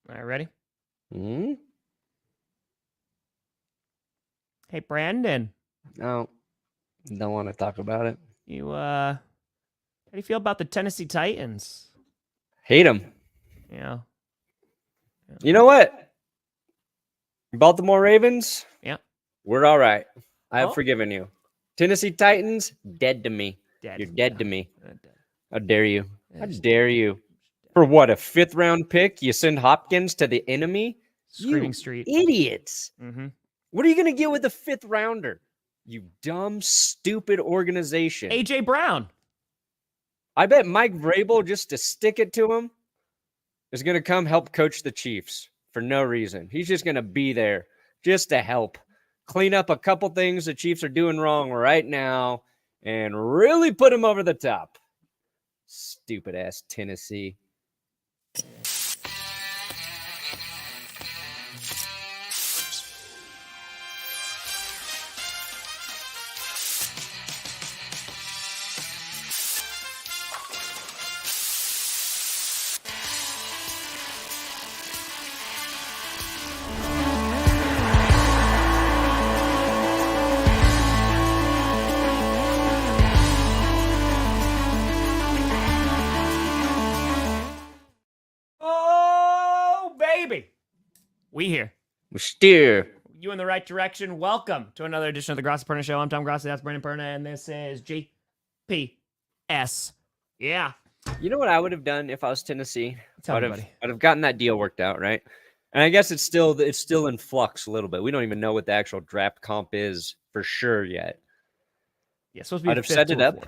All right, ready? Hmm? Hey, Brandon. No, don't want to talk about it. How do you feel about the Tennessee Titans? Hate them. Yeah. You know what? Baltimore Ravens, Yeah. we're all right. I have Oh. forgiven you. Tennessee Titans, dead to me. Dead. You're dead to me. Dead. How dare you? How Yes. dare you? For what, a 5th round pick? You send Hopkins to the enemy? Screaming You Street. idiots. Mm-hmm. What are you going to get with a 5th rounder? You dumb, stupid organization. A.J. Brown. I bet Mike Vrabel, just to stick it to him, is going to come help coach the Chiefs for no reason. He's just going to be there just to help clean up a couple things the Chiefs are doing wrong right now and really put them over the top. Stupid ass Tennessee. Oh, baby. We here. We're steer. You in the right direction. Welcome to another edition of the Grossi Perna Show. I'm Tom Grossi. That's Brandon Perna. And this is GPS. Yeah. You know what I would have done if I was Tennessee? Tell me, buddy. I'd have gotten that deal worked out, right? And I guess it's still in flux a little bit. We don't even know what the actual draft comp is for sure yet. Yeah, supposed to be I'd have set it up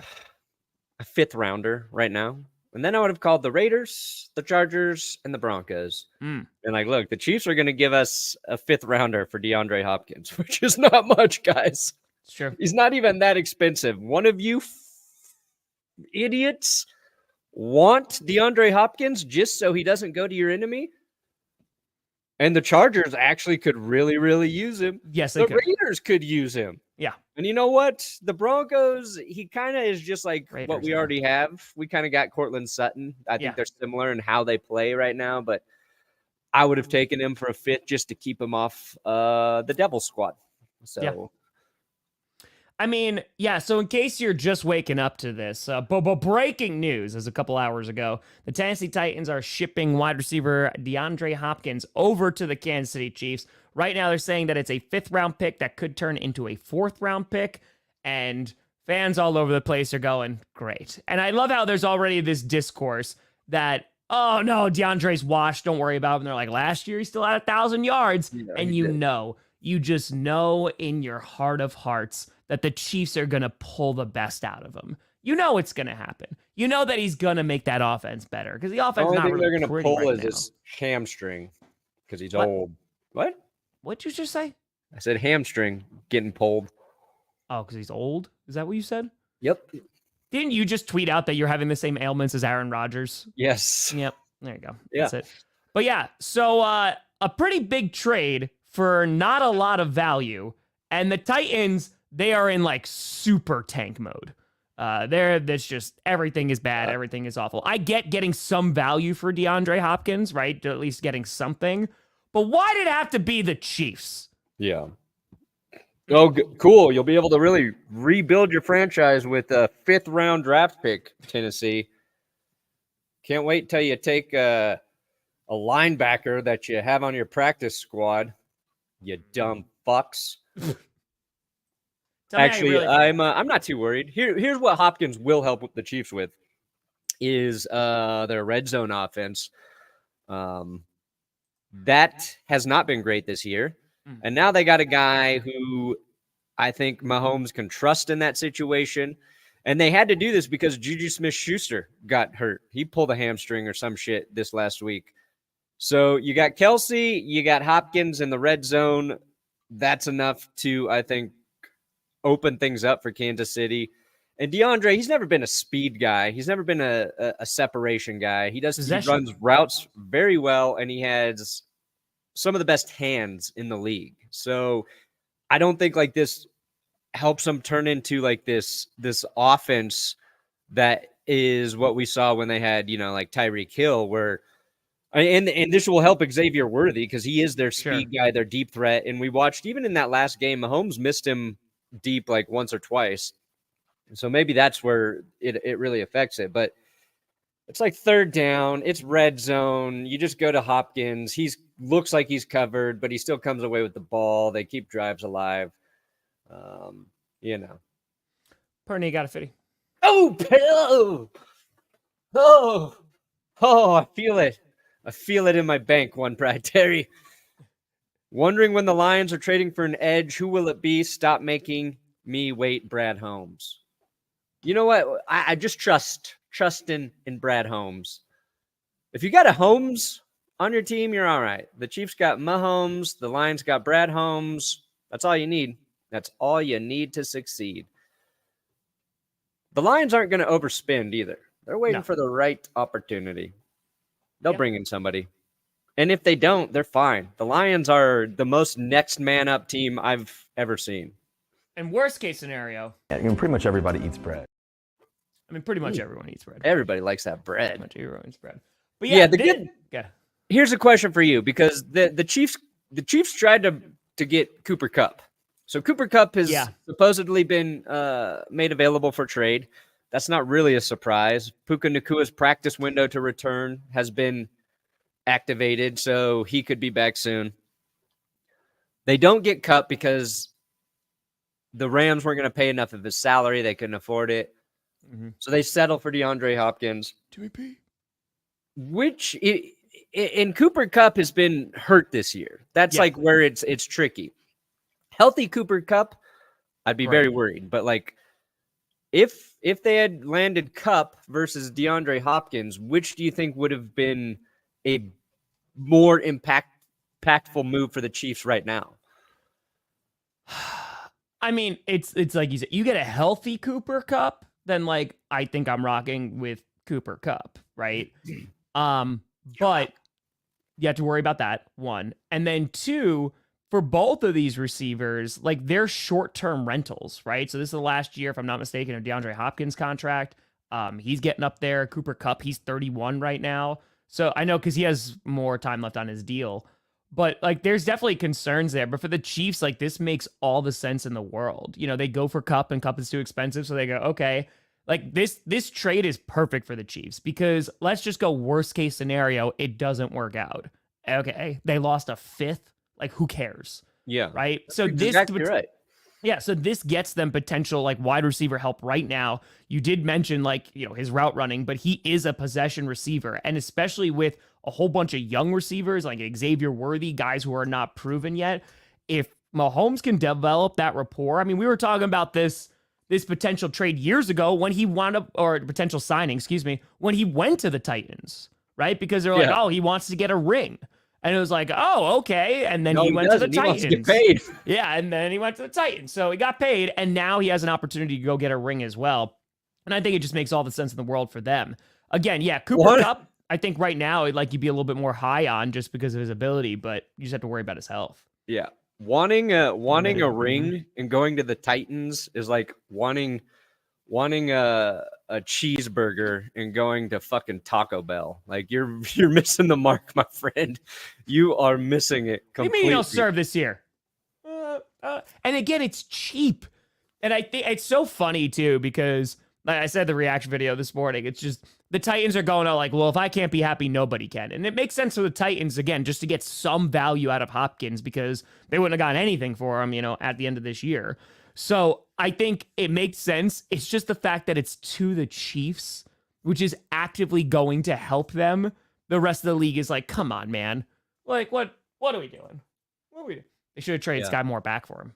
a 5th rounder right now. And then I would have called the Raiders, the Chargers, and the Broncos. And like, look, the Chiefs are going to give us a 5th rounder for DeAndre Hopkins, which is not much, guys. It's true. He's not even that expensive. One of you idiots want DeAndre Hopkins just so he doesn't go to your enemy? And the Chargers actually could really, really use him. Yes, they could. Raiders could use him. Yeah. And you know what? The Broncos, he kind of is just like Raiders, what we already have. We kind of got Cortland Sutton. I think they're similar in how they play right now, but I would have taken him for a 5th just to keep him off the Devil squad. So, yeah. I mean, yeah, so in case you're just waking up to this, breaking news as a couple hours ago, the Tennessee Titans are shipping wide receiver DeAndre Hopkins over to the Kansas City Chiefs. Right now, they're saying that it's a 5th round pick that could turn into a 4th round pick, and fans all over the place are going, great. And I love how there's already this discourse that, oh no, DeAndre's washed, don't worry about him. And they're like, last year he still had 1,000 yards. Yeah, and you just know in your heart of hearts that the Chiefs are going to pull the best out of him. You know it's going to happen. You know that he's going to make that offense better because the offense is not really they're going to pull right his hamstring because he's old. What? What'd you just say? I said hamstring getting pulled. Oh, because he's old? Is that what you said? Yep. Didn't you just tweet out that you're having the same ailments as Aaron Rodgers? Yes. Yep. There you go. Yeah. That's it. But yeah, so a pretty big trade for not a lot of value. And the Titans, they are in like super tank mode. That's just everything is bad. Everything is awful. I get getting some value for DeAndre Hopkins, right? At least getting something. But why did it have to be the Chiefs? Yeah. Oh, cool. You'll be able to really rebuild your franchise with a 5th round draft pick, Tennessee. Can't wait till you take a linebacker that you have on your practice squad, you dumb fucks. Actually, I'm not too worried. Here's what Hopkins will help the Chiefs with is their red zone offense. That has not been great this year. And now they got a guy who I think Mahomes can trust in that situation. And they had to do this because Juju Smith-Schuster got hurt. He pulled a hamstring or some shit this last week. So you got Kelsey, you got Hopkins in the red zone. That's enough to, I think, open things up for Kansas City. And DeAndre, he's never been a speed guy. He's never been a separation guy. He runs routes very well, and he has some of the best hands in the league. So I don't think like this helps him turn into like this offense that is what we saw when they had, like Tyreek Hill, where And this will help Xavier Worthy because he is their speed guy, their deep threat. And we watched even in that last game, Mahomes missed him deep like once or twice. So maybe that's where it really affects it. But it's like third down. It's red zone. You just go to Hopkins. Looks like he's covered, but he still comes away with the ball. They keep drives alive. You know. Perna, you got a fitty. Oh, I feel it. I feel it in my bank, one Brad Terry. Wondering when the Lions are trading for an edge, who will it be? Stop making me wait, Brad Holmes. You know what? I just trust in Brad Holmes. If you got a Holmes on your team, you're all right. The Chiefs got Mahomes. The Lions got Brad Holmes. That's all you need. That's all you need to succeed. The Lions aren't going to overspend either. They're waiting for the right opportunity. They'll bring in somebody. And if they don't, they're fine. The Lions are the most next man up team I've ever seen. And worst case scenario. Pretty much everybody eats bread. I mean, pretty much everyone eats bread. Everybody likes that bread. Pretty much everyone eats bread. But yeah, here's a question for you because the Chiefs tried to get Cooper Kupp. So Cooper Kupp has supposedly been made available for trade. That's not really a surprise. Puka Nakua's practice window to return has been activated, so he could be back soon. They don't get Kupp because the Rams weren't going to pay enough of his salary. They couldn't afford it. Mm-hmm. So they settle for DeAndre Hopkins. TVP. Which and Cooper Kupp has been hurt this year. That's like where it's tricky. Healthy Cooper Kupp, I'd be very worried. But like if they had landed Kupp versus DeAndre Hopkins, which do you think would have been a more impactful move for the Chiefs right now? I mean, it's like you said, you get a healthy Cooper Kupp, then like I think I'm rocking with Cooper Kupp, right? But you have to worry about that, one. And then two, for both of these receivers, like they're short-term rentals, right? So this is the last year, if I'm not mistaken, of DeAndre Hopkins' contract. He's getting up there. Cooper Kupp, he's 31 right now. So I know because he has more time left on his deal. But like there's definitely concerns there. But for the Chiefs, like this makes all the sense in the world. You know, they go for Kupp and Kupp is too expensive. So they go, okay, like this trade is perfect for the Chiefs because let's just go worst case scenario. It doesn't work out. Okay. They lost a fifth. Like who cares? Yeah. Right. So exactly right. Yeah. So this gets them potential like wide receiver help right now. You did mention like, you know, his route running, but he is a possession receiver. And especially with a whole bunch of young receivers like Xavier Worthy, guys who are not proven yet. If Mahomes can develop that rapport, I mean, we were talking about this potential trade years ago when he wound up, or potential signing, when he went to the Titans, right? Because they're like, oh, he wants to get a ring. And it was like, oh, okay. And then he went to the Titans. He wants to get paid. Yeah, and then he went to the Titans. So he got paid, and now he has an opportunity to go get a ring as well. And I think it just makes all the sense in the world for them. Again, yeah, Cooper Kupp, I think right now, like you'd be a little bit more high on just because of his ability, but you just have to worry about his health. Yeah. Wanting a ring and going to the Titans is like wanting a cheeseburger and going to fucking Taco Bell. Like you're missing the mark, my friend. You are missing it completely. What do you mean you don't serve this year? And again, it's cheap. And I think it's so funny too, because like I said, the reaction video this morning, it's just the Titans are going out like, well, if I can't be happy, nobody can. And it makes sense for the Titans, again, just to get some value out of Hopkins because they wouldn't have gotten anything for him, you know, at the end of this year. So I think it makes sense. It's just the fact that it's to the Chiefs, which is actively going to help them. The rest of the league is like, come on, man. Like, what are we doing? What are we doing? They should have traded Sky Moore back for him.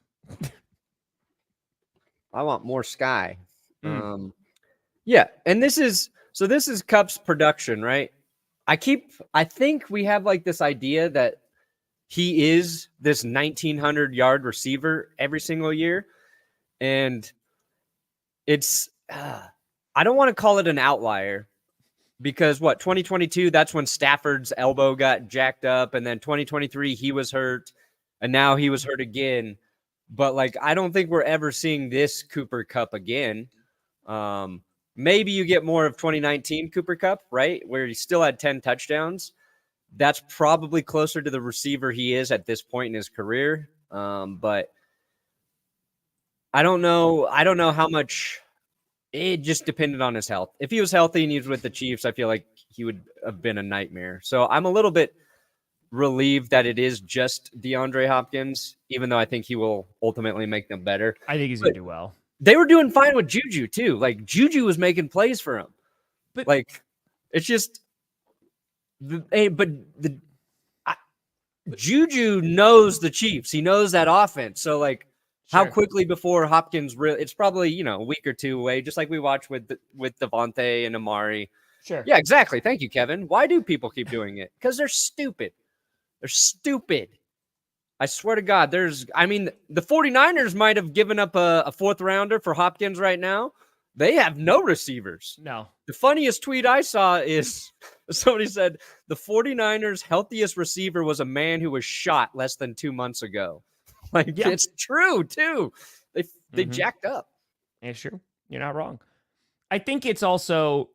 I want more Sky. Yeah, and this is Kupp's production, right? I think we have like this idea that he is this 1,900-yard receiver every single year. And it's, I don't want to call it an outlier because 2022, that's when Stafford's elbow got jacked up. And then 2023, he was hurt and now he was hurt again. But like, I don't think we're ever seeing this Cooper Kupp again. Maybe you get more of 2019 Cooper Kupp, right? Where he still had 10 touchdowns. that's probably closer to the receiver he is at this point in his career. But I don't know. I don't know how much. It just depended on his health. If he was healthy and he was with the Chiefs, I feel like he would have been a nightmare. So I'm a little bit relieved that it is just DeAndre Hopkins, even though I think he will ultimately make them better. I think he's going to do well. They were doing fine with Juju too. Like Juju was making plays for him. But like it's just Juju knows the Chiefs. He knows that offense. So like how quickly before Hopkins really, it's probably, a week or two away, just like we watched with Devontae and Amari. Sure. Yeah, exactly. Thank you, Kevin. Why do people keep doing it? Because they're stupid. They're stupid. I swear to God, the 49ers might have given up a fourth rounder for Hopkins right now. They have no receivers. No. The funniest tweet I saw is somebody said the 49ers' healthiest receiver was a man who was shot less than 2 months ago. It's true, too. They jacked up. It's true. You're not wrong. I think it's also,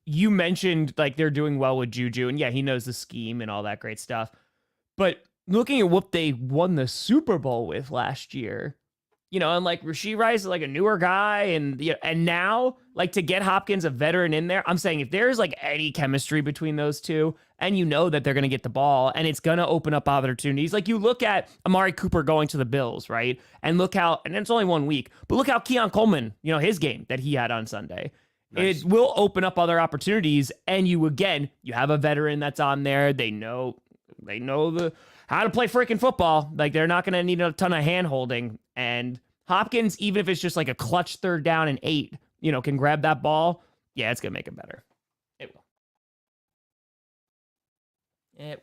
you mentioned like they're doing well with Juju, and yeah, he knows the scheme and all that great stuff. But looking at what they won the Super Bowl with last year, and like Rashee Rice is like a newer guy, and now like to get Hopkins, a veteran, in there, I'm saying if there's like any chemistry between those two, and that they're going to get the ball, and it's going to open up opportunities. Like you look at Amari Cooper going to the Bills, right? And look how, and it's only 1 week, but look how Keon Coleman, his game that he had on Sunday. Nice. It will open up other opportunities, and you have a veteran that's on there. They know how to play freaking football. Like they're not going to need a ton of hand holding. And Hopkins, even if it's just like a clutch 3rd down and 8, can grab that ball. Yeah, it's going to make it better. It will. So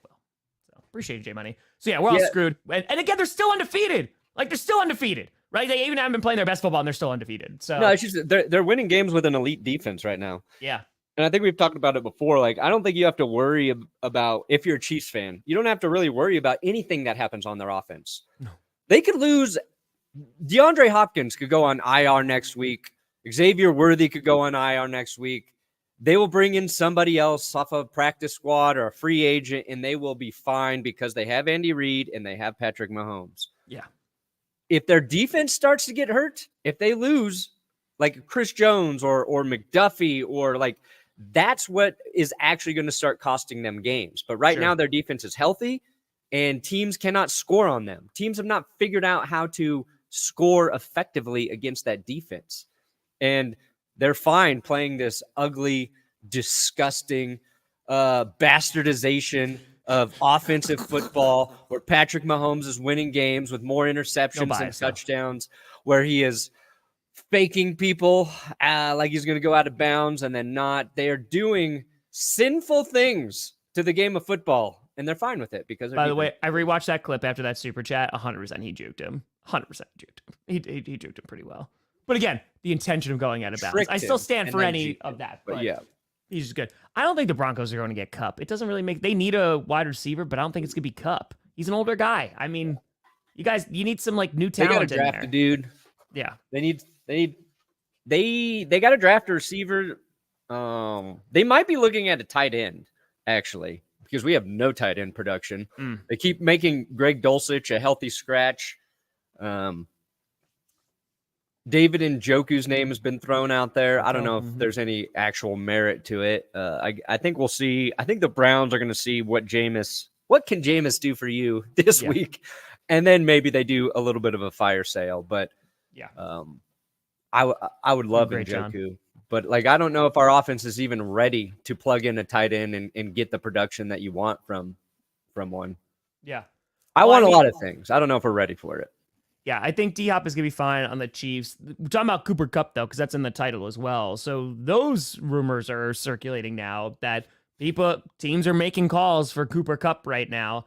appreciate it, J Money. So yeah, we're all screwed. And again, they're still undefeated. Like they're still undefeated, right? They even haven't been playing their best football and they're still undefeated. So no, it's just they're winning games with an elite defense right now. Yeah. And I think we've talked about it before. Like, I don't think you have to worry about, if you're a Chiefs fan, you don't have to really worry about anything that happens on their offense. No. They could lose. DeAndre Hopkins could go on IR next week. Xavier Worthy could go on IR next week. They will bring in somebody else off a practice squad or a free agent, and they will be fine because they have Andy Reid and they have Patrick Mahomes. Yeah. If their defense starts to get hurt, if they lose, like Chris Jones or McDuffie, or like, that's what is actually going to start costing them games. But right now, their defense is healthy, and teams cannot score on them. Teams have not figured out how to score effectively against that defense. And they're fine playing this ugly, disgusting bastardization of offensive football where Patrick Mahomes is winning games with more interceptions and touchdowns, where he is faking people like he's going to go out of bounds and then not. They are doing sinful things to the game of football, and they're fine with it because. By the way, I rewatched that clip after that super chat. 100% he juked him. 100% juked him. He juked him pretty well. But again, the intention of going out of bounds. I still stand for any of that. But yeah, he's just good. I don't think the Broncos are going to get Kupp. It doesn't really make. They need a wide receiver, but I don't think it's going to be Kupp. He's an older guy. I mean, you need some like new talent. They got to draft a dude. Yeah, they got to draft a receiver. They might be looking at a tight end actually, because we have no tight end production. They keep making Greg Dulcich a healthy scratch. David Njoku's name has been thrown out there. I don't know if there's any actual merit to it. I think we'll see. I think the Browns are going to see what can Jameis do for you this week, and then maybe they do a little bit of a fire sale. But I would love Njoku, but like I don't know if our offense is even ready to plug in a tight end and get the production that you want from one. Yeah, I want a lot of things. I don't know if we're ready for it. Yeah, I think D-Hop is going to be fine on the Chiefs. We're talking about Cooper Kupp, though, because that's in the title as well. So those rumors are circulating now that teams are making calls for Cooper Kupp right now.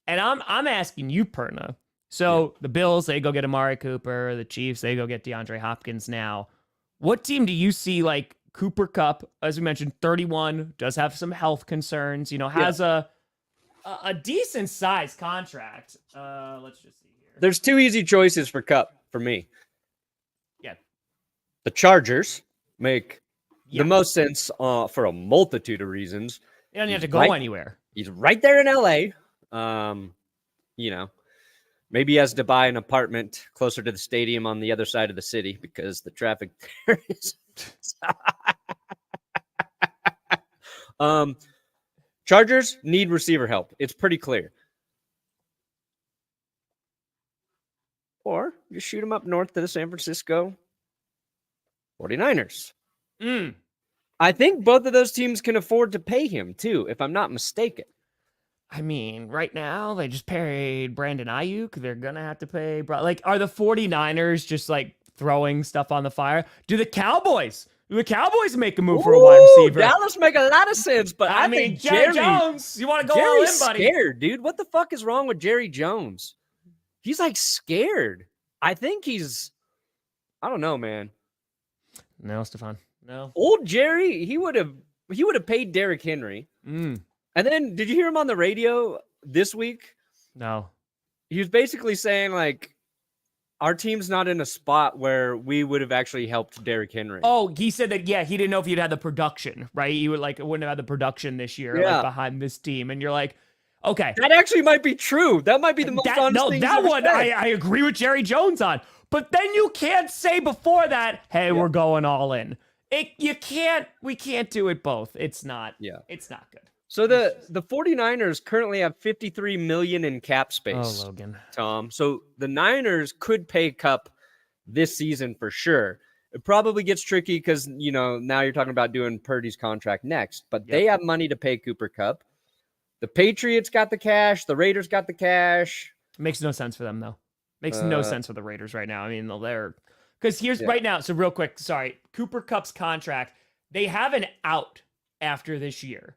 And I'm asking you, Perna. So the Bills, they go get Amari Cooper. The Chiefs, they go get DeAndre Hopkins now. What team do you see like Cooper Kupp, as we mentioned, 31, does have some health concerns, has a decent sized contract. Let's just see. There's two easy choices for Kupp for me. Yeah. The Chargers make the most sense for a multitude of reasons. He doesn't have to go anywhere. He's right there in LA. Maybe he has to buy an apartment closer to the stadium on the other side of the city because the traffic there is. Chargers need receiver help. It's pretty clear. Or just shoot him up north to the San Francisco 49ers. I think both of those teams can afford to pay him too, if I'm not mistaken. I mean, right now, they just paid Brandon Ayuk. They're going to have to pay. Are the 49ers just throwing stuff on the fire? Do the Cowboys make a move for a wide receiver? Dallas make a lot of sense, but I mean, think Jerry Jones, you want to go all in, buddy? Scared, dude. What the fuck is wrong with Jerry Jones? He's scared. I think I don't know, man. No, Stefan. No. Old Jerry, he would have paid Derrick Henry. And then, did you hear him on the radio this week? No. He was basically saying, our team's not in a spot where we would have actually helped Derrick Henry. Oh, he said that, he didn't know if you'd had the production, right? He wouldn't have had the production this year behind this team. And you're like, okay. That actually might be true. That might be the most honest thing. That one, I agree with Jerry Jones on. But then you can't say before that, hey, we're going all in. We can't do it both. It's not good. So the 49ers currently have $53 million in cap space. Oh, Logan. Tom. So the Niners could pay Kupp this season for sure. It probably gets tricky because, now you're talking about doing Purdy's contract next. But they have money to pay Cooper Kupp. The Patriots got the cash. The Raiders got the cash. Makes no sense for them, though. Makes no sense for the Raiders right now. I mean, they're... Because here's right now, so real quick, sorry. Cooper Kupp's contract, they have an out after this year.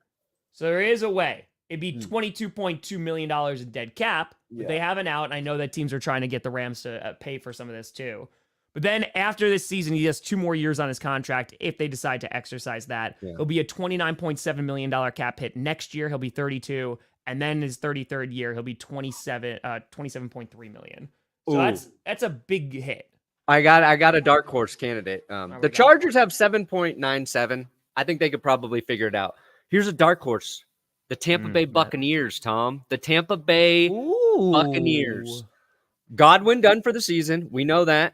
So there is a way. It'd be $22.2 million in dead cap. But they have an out, and I know that teams are trying to get the Rams to pay for some of this too. But then after this season, he has 2 more years on his contract if they decide to exercise that. He'll be a $29.7 million cap hit. Next year, he'll be 32. And then his 33rd year, he'll be 27.3 million. So that's a big hit. I got a dark horse candidate. The Chargers have 7.97. I think they could probably figure it out. Here's a dark horse. The Tampa Bay Buccaneers, Tom. The Tampa Bay Buccaneers. Godwin done for the season. We know that.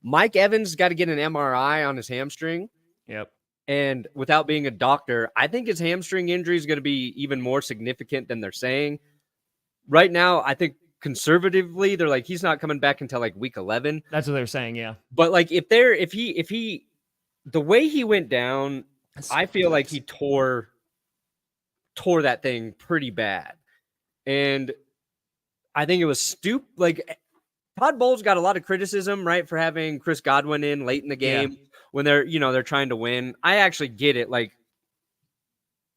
Mike Evans got to get an MRI on his hamstring. Yep. And without being a doctor, I think his hamstring injury is going to be even more significant than they're saying. Right now, I think conservatively, they're like, he's not coming back until week 11. That's what they're saying, yeah. But if he, the way he went down, I feel like he tore that thing pretty bad. And I think it was stupid. Todd Bowles got a lot of criticism, right, for having Chris Godwin in late in the game when they're trying to win. I actually get it.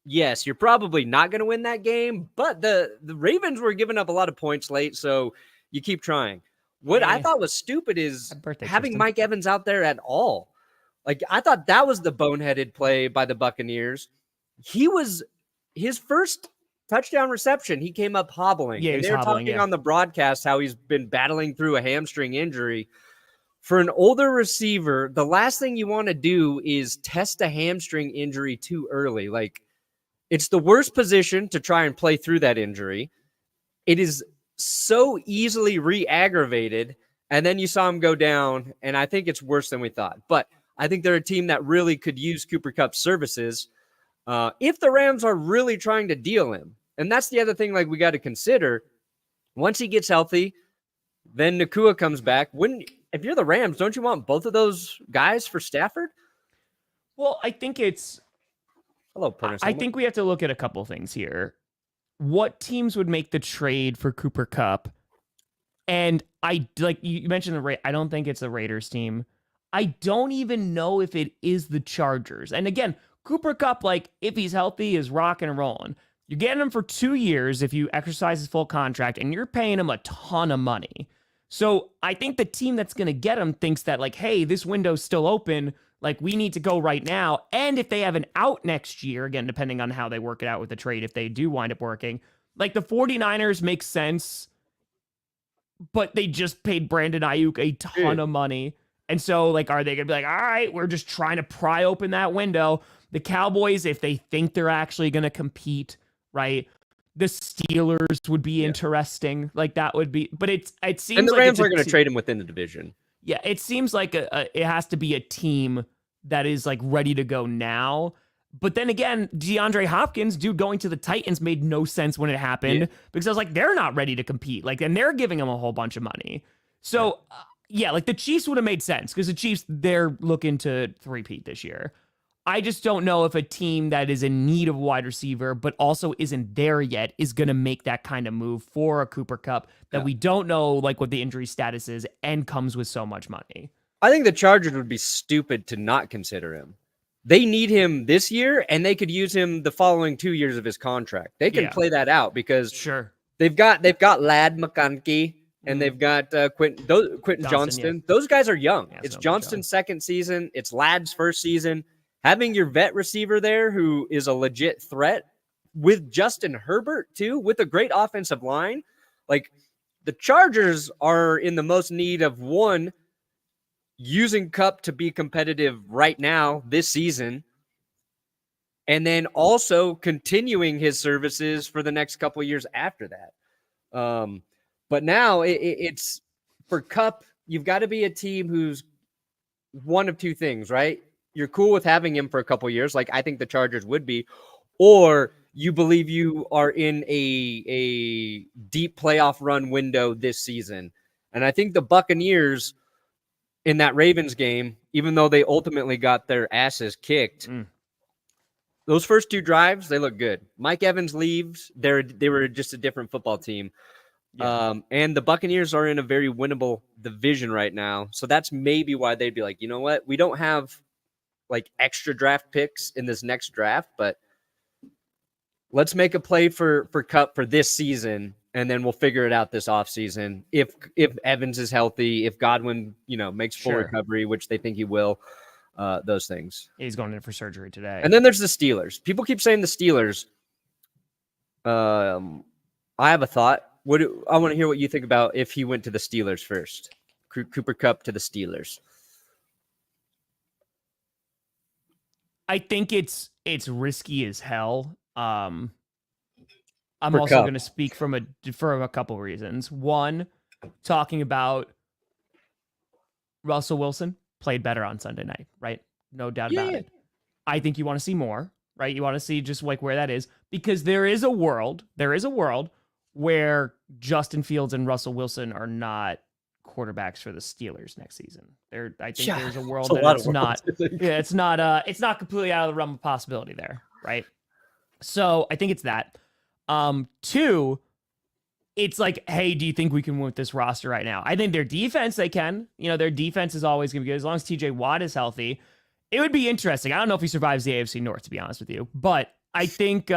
Yes, you're probably not going to win that game, but the Ravens were giving up a lot of points late, so you keep trying. What I thought was stupid is having Mike Evans out there at all. I thought that was the boneheaded play by the Buccaneers. His first touchdown reception, he came up hobbling. Yeah, they were talking on the broadcast how he's been battling through a hamstring injury. For an older receiver, the last thing you want to do is test a hamstring injury too early. It's the worst position to try and play through that injury. It is so easily re-aggravated, and then you saw him go down, and I think it's worse than we thought. But I think they're a team that really could use Cooper Kupp's services if the Rams are really trying to deal him. And that's the other thing we got to consider. Once he gets healthy, then Nakua comes back. If you're the Rams, don't you want both of those guys for Stafford? Well, I think it's... Hello, Perna. I think we have to look at a couple things here. What teams would make the trade for Cooper Kupp? And you mentioned I don't think it's the Raiders team. I don't even know if it is the Chargers. And again, Cooper Kupp, if he's healthy, is rocking and rolling. You're getting him for 2 years if you exercise his full contract, and you're paying him a ton of money. So I think the team that's going to get him thinks that hey, this window's still open. We need to go right now. And if they have an out next year, again, depending on how they work it out with the trade, if they do wind up working, the 49ers make sense, but they just paid Brandon Ayuk a ton of money. And so, like, are they going to be like, all right, we're just trying to pry open that window? The Cowboys, if they think they're actually going to compete, right? The Steelers would be interesting. Like, that would be, but it seems And the like Rams are going to trade him within the division. Yeah, it seems like it has to be a team that is like ready to go now. But then again, DeAndre Hopkins, dude, going to the Titans made no sense when it happened because I was like, they're not ready to compete. Like, and they're giving him a whole bunch of money. So, like the Chiefs would have made sense because the Chiefs, they're looking to three-peat this year. I just don't know if a team that is in need of a wide receiver, but also isn't there yet, is going to make that kind of move for a Cooper Kupp that we don't know like what the injury status is and comes with so much money. I think the Chargers would be stupid to not consider him. They need him this year, and they could use him the following 2 years of his contract. They can play that out because they've got Ladd McConkey and they've got Quentin Johnston. Yeah. Those guys are young. It's Johnston's second season. It's Ladd's first season. Having your vet receiver there who is a legit threat with Justin Herbert too, with a great offensive line. Like, the Chargers are in the most need of one, using Kupp to be competitive right now this season, and then also continuing his services for the next couple of years after that. But now it's for Kupp, you've got to be a team who's one of two things, right? You're cool with having him for a couple of years, like I think the Chargers would be, or you believe you are in a deep playoff run window this season. And I think the Buccaneers in that Ravens game, even though they ultimately got their asses kicked, those first two drives, they look good. Mike Evans leaves. They were just a different football team. And the Buccaneers are in a very winnable division right now. So that's maybe why they'd be like, you know what? We don't have like extra draft picks in this next draft, but let's make a play for Kupp for this season, and then we'll figure it out this offseason. If Evans is healthy, if Godwin, makes full recovery, which they think he will, those things. He's going in for surgery today. And then there's the Steelers. People keep saying the Steelers. I have a thought. I want to hear what you think about if he went to the Steelers first. Cooper Kupp to the Steelers. I think it's risky as hell. I'm also going to speak for a couple reasons. One, talking about Russell Wilson played better on Sunday night, right? No doubt about it. I think you want to see more, right? You want to see just like where that is, because there is a world where Justin Fields and Russell Wilson are not quarterbacks for the Steelers next season. I think there's a world that it's not. Yeah, it's not completely out of the realm of possibility there, right? So I think it's that. Two, it's like, hey, do you think we can win with this roster right now? I think their defense, they can. Their defense is always going to be good as long as TJ Watt is healthy. It would be interesting. I don't know if he survives the AFC North, to be honest with you, but I think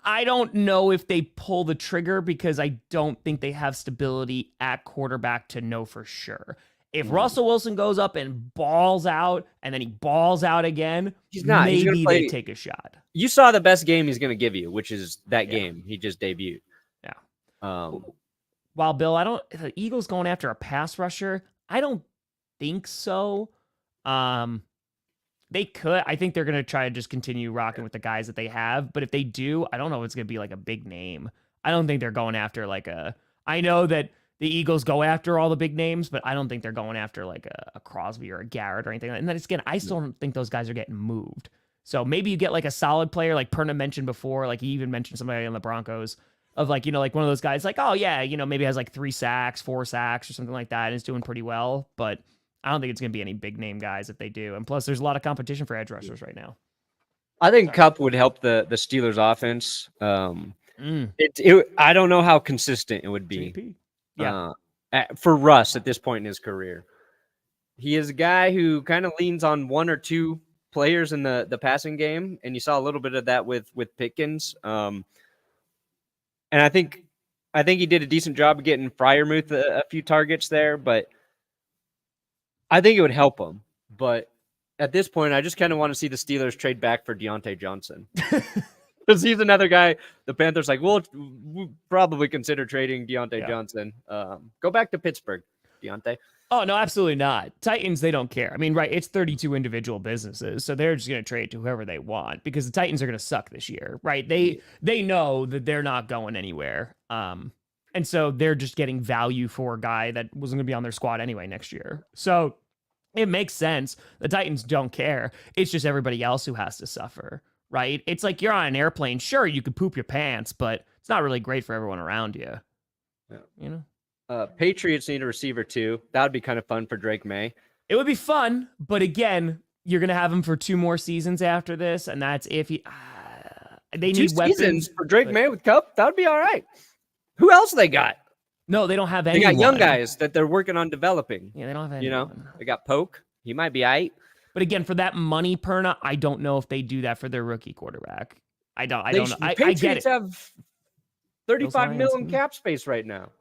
I don't know if they pull the trigger because I don't think they have stability at quarterback to know for sure. Russell Wilson goes up and balls out and then he balls out again, maybe they take a shot. You saw the best game he's going to give you, which is that game he just debuted. Yeah. While Bill, the Eagles going after a pass rusher, I don't think so. They could. I think they're going to try to just continue rocking with the guys that they have. But if they do, I don't know if it's going to be like a big name. I don't think they're going after I know that the Eagles go after all the big names, but I don't think they're going after like a Crosby or a Garrett or anything. And then again, I still don't think those guys are getting moved. So maybe you get like a solid player like Perna mentioned before. Like he even mentioned somebody on the Broncos of like, like one of those guys like, oh yeah, maybe has like 3 sacks, 4 sacks or something like that and is doing pretty well. But I don't think it's going to be any big name guys if they do. And plus, there's a lot of competition for edge rushers right now. I think Kupp would help the Steelers offense. I don't know how consistent it would be. For Russ at this point in his career. He is a guy who kind of leans on one or two players in the passing game, and you saw a little bit of that with Pickens. And I think he did a decent job of getting Freiermuth a few targets there, but I think it would help him. But at this point, I just kind of want to see the Steelers trade back for Deontay Johnson. Because he's another guy, the Panthers like, we'll probably consider trading Deontay Johnson. Go back to Pittsburgh, Deontay. Oh, no, absolutely not. Titans, they don't care. I mean, right, it's 32 individual businesses, so they're just going to trade to whoever they want because the Titans are going to suck this year, right? They know that they're not going anywhere. And so they're just getting value for a guy that wasn't going to be on their squad anyway next year. So it makes sense. The Titans don't care. It's just everybody else who has to suffer, right? It's like you're on an airplane. Sure, you could poop your pants, but it's not really great for everyone around you. Yeah. You know? Patriots need a receiver too. That would be kind of fun for Drake May. It would be fun, but again, you're going to have him for 2 more seasons after this, and that's if he... they need 2 weapons. seasons for Drake May with Kupp? That would be all right. Who else they got? No, they don't have They anyone. got young guys that they're working on developing. Yeah, they don't have anyone. You know, they got Poke. He might be aight. But again, for that money, Perna, I don't know if they do that for their rookie quarterback. I don't know. I Patriots get it. have 35 Lions, million cap space right now.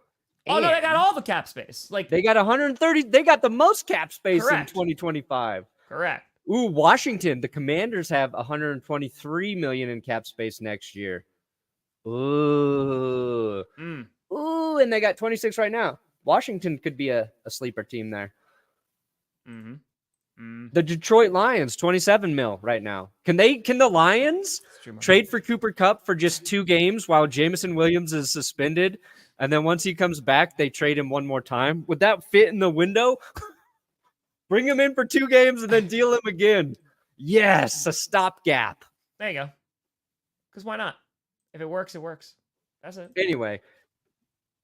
Oh, no, And they got all the cap space. Like they got 130. They got the most cap space Correct. in 2025. Correct. Ooh, Washington. The Commanders have 123 million in cap space next year. Ooh. Ooh, and they got 26 right now. Washington could be a sleeper team there. The Detroit Lions, 27 mil right now. Can the Lions trade for Cooper Kupp for just 2 games while Jameson Williams is suspended? And then once he comes back, they trade him one more time. Would that fit in the window? Bring him in for 2 games and then deal him again. Yes, a stopgap. There you go. Because why not? If it works, it works. That's it. Anyway,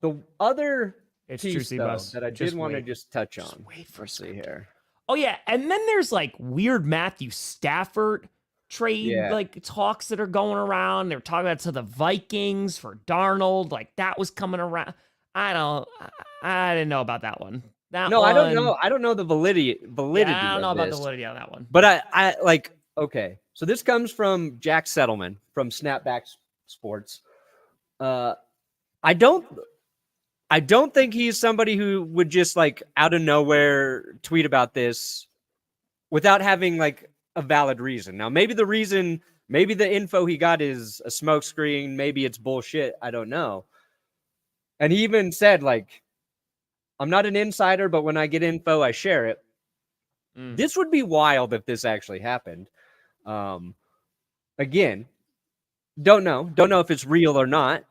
the other piece True, though, boss. that I did want to just touch on. Wait for Let's see here. Oh, yeah. And then there's like weird Matthew Stafford trade like talks that are going around. They're talking about to the Vikings for Darnold. Like that was coming around. I didn't know about that one. I don't know. I don't know the validity. Yeah, I don't know of about this. the validity on that one. But I like, okay. So this comes from Jack Settleman from Snapback Sports. I don't think he's somebody who would just like out of nowhere tweet about this without having like a valid reason. Now, maybe the info he got is a smokescreen. Maybe it's bullshit. I don't know. And he even said like, I'm not an insider, but when I get info, I share it. This would be wild if this actually happened. Again, don't know if it's real or not.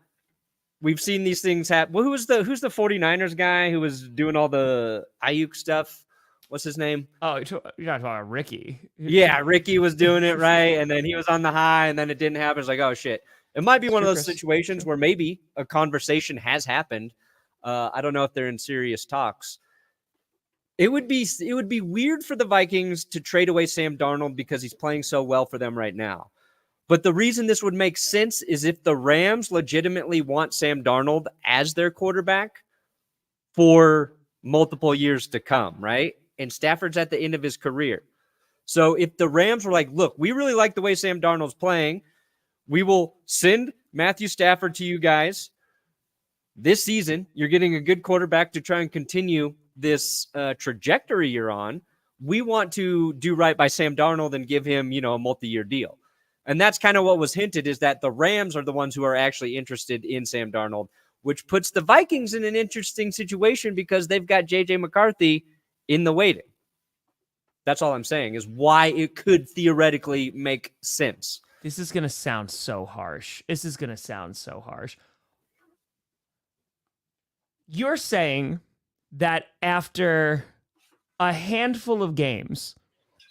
We've seen these things happen. Well, who's the 49ers guy who was doing all the Ayuk stuff? What's his name? Oh, you're talking about Ricky. Yeah, Ricky was doing it right, and then he was on the high, and then it didn't happen. It's like, oh shit. It might be one of those situations where maybe a conversation has happened. I don't know if they're in serious talks. It would be weird for the Vikings to trade away Sam Darnold because he's playing so well for them right now. But the reason this would make sense is if the Rams legitimately want Sam Darnold as their quarterback for multiple years to come, right? And Stafford's at the end of his career. So if the Rams were like, look, we really like the way Sam Darnold's playing, we will send Matthew Stafford to you guys this season. You're getting a good quarterback to try and continue this trajectory you're on. We want to do right by Sam Darnold and give him, a multi-year deal. And that's kind of what was hinted, is that the Rams are the ones who are actually interested in Sam Darnold, which puts the Vikings in an interesting situation because they've got J.J. McCarthy in the waiting. That's all I'm saying, is why it could theoretically make sense. This is going to sound so harsh. You're saying that after a handful of games,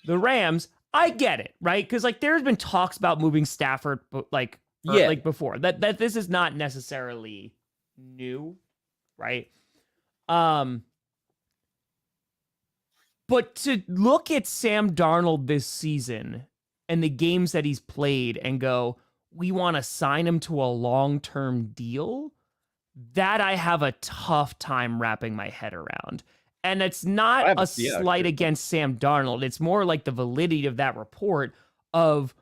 the Rams, I get it, right? Because like there's been talks about moving Stafford, like before. That this is not necessarily new, right? But to look at Sam Darnold this season and the games that he's played and go, we want to sign him to a long-term deal, that I have a tough time wrapping my head around. And it's not a slight against Sam Darnold. It's more like the validity of that report of,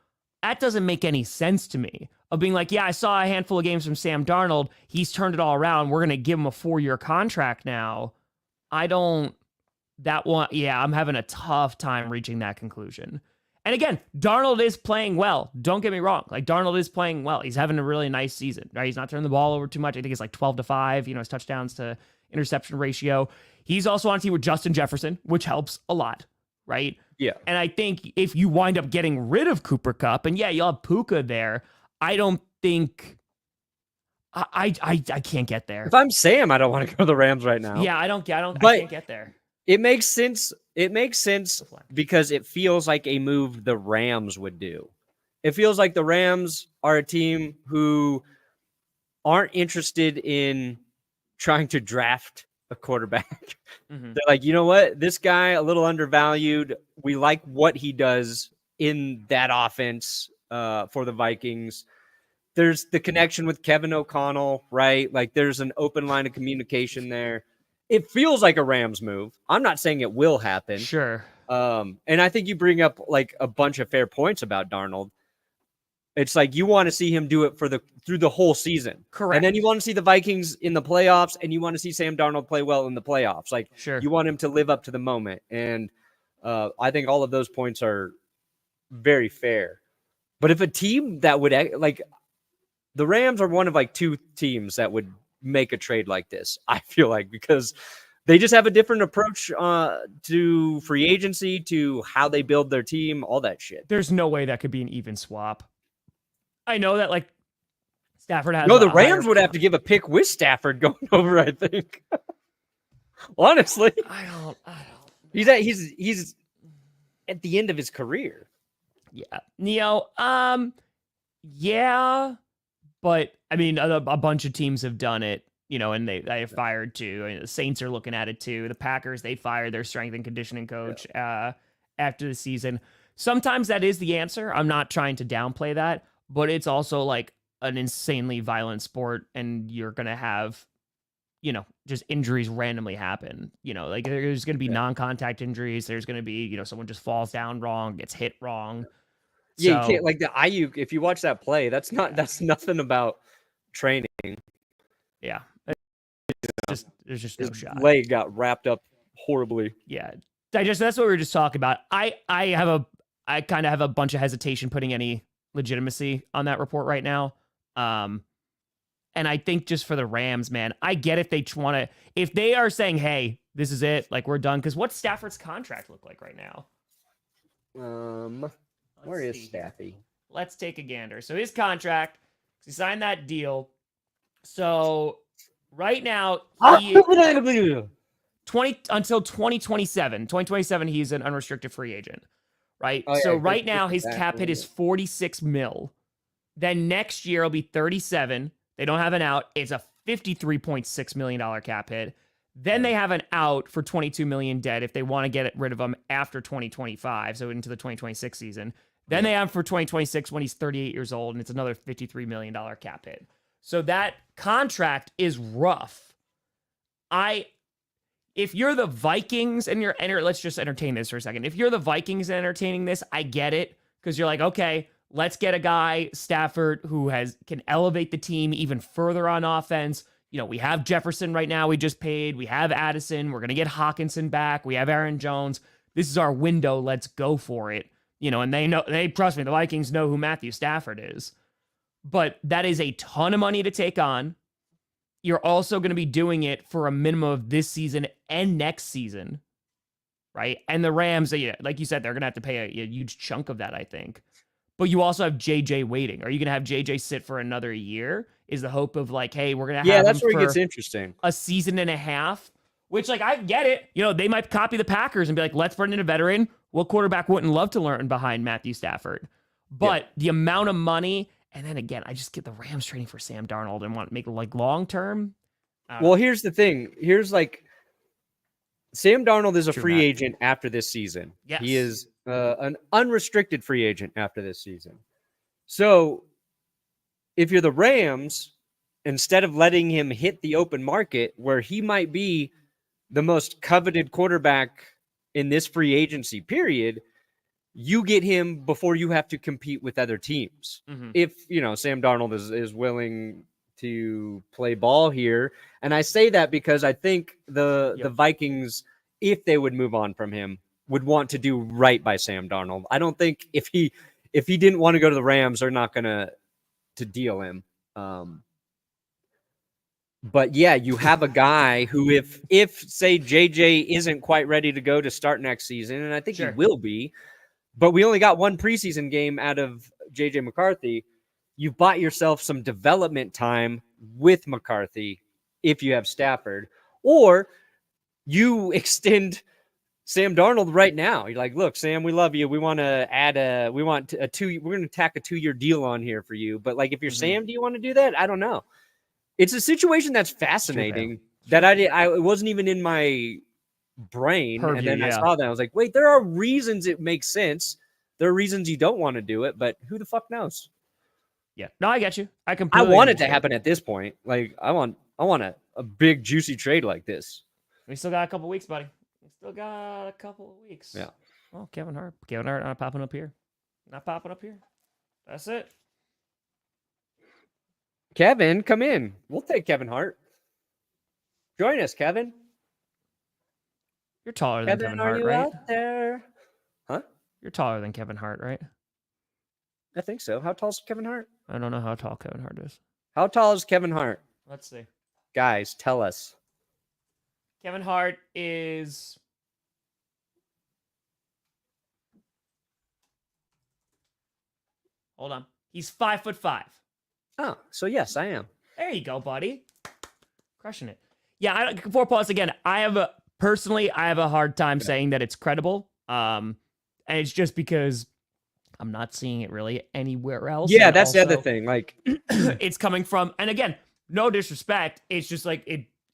that doesn't make any sense to me. Of being like, yeah, I saw a handful of games from Sam Darnold. He's turned it all around. We're going to give him a 4-year contract now. I'm having a tough time reaching that conclusion. And again, Darnold is playing well. Don't get me wrong. Like, Darnold is playing well. He's having a really nice season, right? He's not turning the ball over too much. I think it's like 12-5, his touchdowns to interception ratio. He's also on a team with Justin Jefferson, which helps a lot, right? Yeah. And I think if you wind up getting rid of Cooper Kupp, and yeah, you'll have Puka there, I don't think I can't get there. If I'm Sam, I don't want to go to the Rams right now. Yeah, I can't get there. It makes sense. It makes sense because it feels like a move the Rams would do. It feels like the Rams are a team who aren't interested in trying to draft a quarterback. Mm-hmm. They're like, you know what? This guy, a little undervalued. We like what he does in that offense for the Vikings. There's the connection with Kevin O'Connell, right? Like, there's an open line of communication there. It feels like a Rams move. I'm not saying it will happen. Sure. And I think you bring up like a bunch of fair points about Darnold. It's like you want to see him do it through the whole season. Correct. And then you want to see the Vikings in the playoffs, and you want to see Sam Darnold play well in the playoffs. Like, sure. You want him to live up to the moment. And I think all of those points are very fair. But if a team that would, like, the Rams are one of like two teams that would make a trade like this, I feel like, because they just have a different approach to free agency, to how they build their team, all that shit. There's no way that could be an even swap. I know that, like, Stafford has. No, the Rams would have to give a pick with Stafford going over, I think. Honestly, I don't. He's at the end of his career. Yeah, Neo. Yeah, but I mean, a bunch of teams have done it, and they have fired too. I mean, the Saints are looking at it too. The Packers, they fired their strength and conditioning coach after the season. Sometimes that is the answer. I'm not trying to downplay that, but it's also like an insanely violent sport, and you're gonna have, just injuries randomly happen. Like, there's gonna be non-contact injuries. There's gonna be, someone just falls down wrong, gets hit wrong. Yeah, you can't, like, the Ayuk, if you watch that play, that's nothing about training. Yeah. There's just no shot. His leg got wrapped up horribly. Yeah. That's what we were just talking about. I kind of have a bunch of hesitation putting any legitimacy on that report right now. And I think just for the Rams, man, I get if they want to, if they are saying, hey, this is it, like, we're done. Because what's Stafford's contract look like right now? Where is Staffy? Let's take a gander. So his contract, he signed that deal. So right now, until 2027. 2027, he's an unrestricted free agent, right? Oh, yeah, so right now, his cap hit is $46 million. Then next year, it'll be 37. They don't have an out. It's a $53.6 million cap hit. Then they have an out for $22 million dead if they want to get rid of him after 2025, so into the 2026 season. Then they have for 2026 when he's 38 years old, and it's another $53 million cap hit. So that contract is rough. If you're the Vikings and let's just entertain this for a second. If you're the Vikings and entertaining this, I get it, because you're like, okay, let's get a guy, Stafford, who can elevate the team even further on offense. We have Jefferson right now. We just paid. We have Addison. We're going to get Hawkinson back. We have Aaron Jones. This is our window. Let's go for it. And trust me, the Vikings know who Matthew Stafford is. But that is a ton of money to take on. You're also going to be doing it for a minimum of this season and next season, right? And the Rams, like you said, they're going to have to pay a huge chunk of that, I think. But you also have JJ waiting. Are you going to have JJ sit for another year? Is the hope of like, hey, we're going to have that's him where for it gets interesting. a season and a half, which, like, I get it. They might copy the Packers and be like, let's bring in a veteran. What quarterback wouldn't love to learn behind Matthew Stafford? But the amount of money, and then again, I just get the Rams trading for Sam Darnold and want to make it like long-term. Well, here's the thing. Here's like, Sam Darnold is a free agent after this season. Yes. He is an unrestricted free agent after this season. So if you're the Rams, instead of letting him hit the open market where he might be the most coveted quarterback in this free agency period, you get him before you have to compete with other teams. Mm-hmm. If, Sam Darnold is willing to play ball here. And I say that because I think the Vikings, if they would move on from him, would want to do right by Sam Darnold. I don't think if he didn't want to go to the Rams, they're not gonna to deal him. But yeah, you have a guy who, if say JJ isn't quite ready to go to start next season, and I think he will be, but we only got one preseason game out of JJ McCarthy. You've bought yourself some development time with McCarthy if you have Stafford, or you extend Sam Darnold right now. You're like, look, Sam, we love you. We want to we're going to tack a 2-year deal on here for you. But like, if you're Sam, do you want to do that? I don't know. It's a situation that's fascinating that it wasn't even in my brain. And then I saw that. I was like, wait, there are reasons it makes sense. There are reasons you don't want to do it, but who the fuck knows? Yeah. No, I get you. I want it to happen at this point. Like, I want a big juicy trade like this. We still got a couple weeks, buddy. We still got a couple of weeks. Yeah. Well, Kevin Hart not popping up here. Not popping up here. That's it. Kevin, come in. We'll take Kevin Hart. Join us, Kevin. You're taller than Kevin Hart, are you right? out there? Huh? You're taller than Kevin Hart, right? I think so. How tall is Kevin Hart? I don't know how tall Kevin Hart is. How tall is Kevin Hart? Let's see. Guys, tell us. Kevin Hart is... Hold on. He's 5'5". Oh, so yes, I am. There you go, buddy. Crushing it. Yeah, before pause again, I have a hard time saying that it's credible. And it's just because I'm not seeing it really anywhere else. Yeah, and that's also, the other thing. Like, it's coming from, and again, no disrespect. It's just like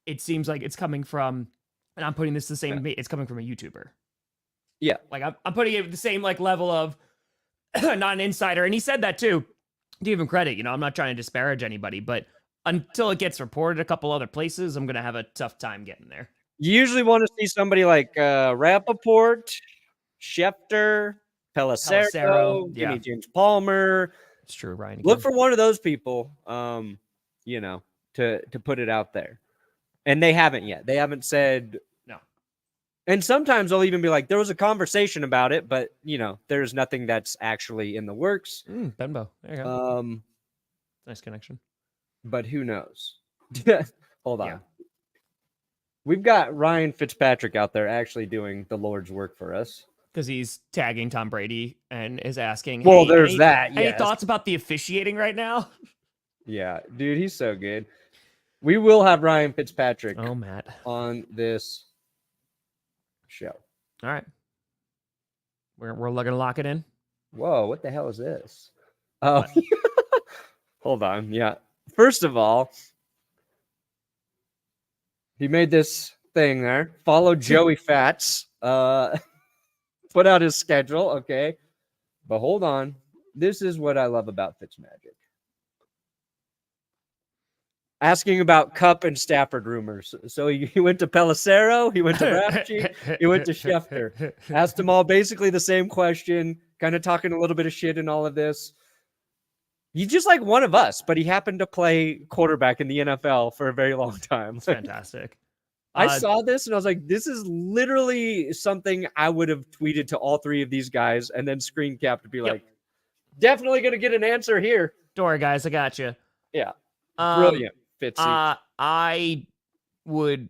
it seems like it's coming from, and I'm putting this the same. Yeah. It's coming from a YouTuber. Yeah, like I'm putting it the same like level of not an insider, and he said that too. To give him credit, I'm not trying to disparage anybody, but until it gets reported a couple other places, I'm gonna have a tough time getting there. You usually want to see somebody like Rappaport, Schefter, Pelissero, yeah. James Palmer. It's true, Ryan. Look for one of those people, to put it out there. And they haven't yet. They haven't said no. And sometimes they'll even be like, there was a conversation about it, but there's nothing that's actually in the works. Benbow. There you go. Nice connection. But who knows? Hold on. Yeah. We've got Ryan Fitzpatrick out there actually doing the Lord's work for us. Because he's tagging Tom Brady and is asking, well, there's that. Any thoughts about the officiating right now? Yeah, dude, he's so good. We will have Ryan Fitzpatrick Matt. On this show. All right. We're going to lock it in. Whoa, what the hell is this? Oh, hold on. Yeah. First of all, he made this thing there. Follow Joey Fats. Put out his schedule. Okay. But hold on. This is what I love about Fitzmagic. Asking about Kupp and Stafford rumors. So he went to Pelissero, he went to Rafchi, he went to Schefter. Asked them all basically the same question, kind of talking a little bit of shit in all of this. He's just like one of us, but he happened to play quarterback in the NFL for a very long time. It's fantastic. I saw this and I was like, this is literally something I would have tweeted to all three of these guys and then screen capped to be like, definitely going to get an answer here. Don't worry, guys. I got you. Yeah. Brilliant. Fitzy. I would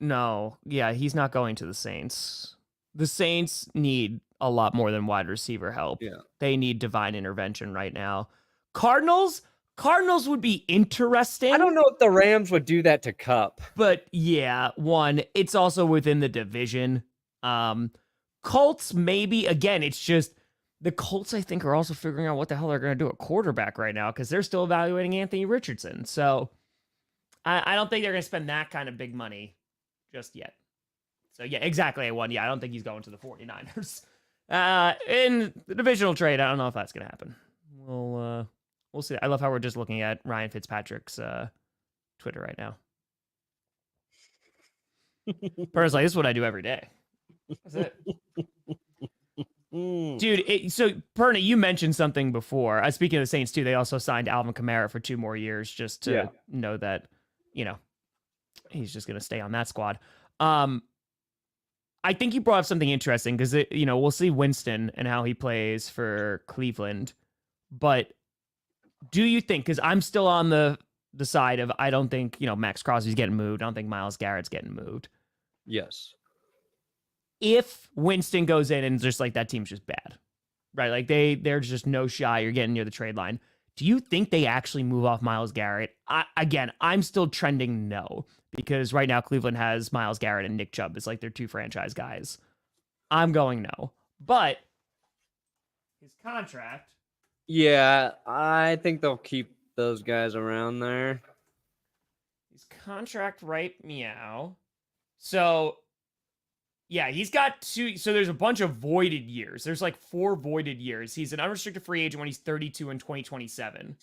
no. Yeah, he's not going to the Saints. The Saints need a lot more than wide receiver help. Yeah. They need divine intervention right now. Cardinals would be interesting. I don't know if the Rams would do that to Kupp. But yeah, it's also within the division. Colts, maybe. Again, it's just the Colts, I think, are also figuring out what the hell they're going to do at quarterback right now because they're still evaluating Anthony Richardson. So I don't think they're going to spend that kind of big money just yet. So yeah, exactly. I don't think he's going to the 49ers. In the divisional trade, I don't know if that's going to happen. We'll see. I love how we're just looking at Ryan Fitzpatrick's Twitter right now. Personally, this is what I do every day. That's it. Dude, so Perna, you mentioned something before. Speaking of the Saints too, they also signed Alvin Kamara for 2 more years just to know that, he's just going to stay on that squad. I think you brought up something interesting because, we'll see Winston and how he plays for Cleveland. But do you think, because I'm still on the side of I don't think, Max Crosby's getting moved. I don't think Myles Garrett's getting moved. Yes. If Winston goes in and just like that team's just bad, right? Like there's just no shot you're getting near the trade line. Do you think they actually move off Myles Garrett? I'm still trending no, because right now Cleveland has Myles Garrett and Nick Chubb. It's like they're two franchise guys. I'm going no. But his contract. Yeah, I think they'll keep those guys around there. His contract right meow. So, yeah, he's got 2. So there's a bunch of voided years. There's like 4 voided years. He's an unrestricted free agent when he's 32 in 2027.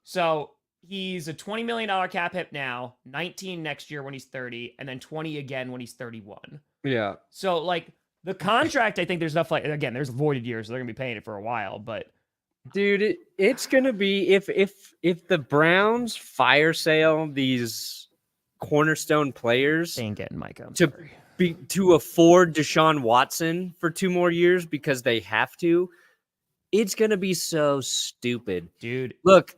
So he's a $20 million cap hit now, 19 next year when he's 30, and then 20 again when he's 31. Yeah. So, like, the contract, I think there's enough, like, again, there's voided years, so they're going to be paying it for a while, but. Dude, it's going to be, if the Browns fire sale these cornerstone players They ain't getting Micah. to afford Deshaun Watson for 2 more years because they have to, it's going to be so stupid. Dude. Look,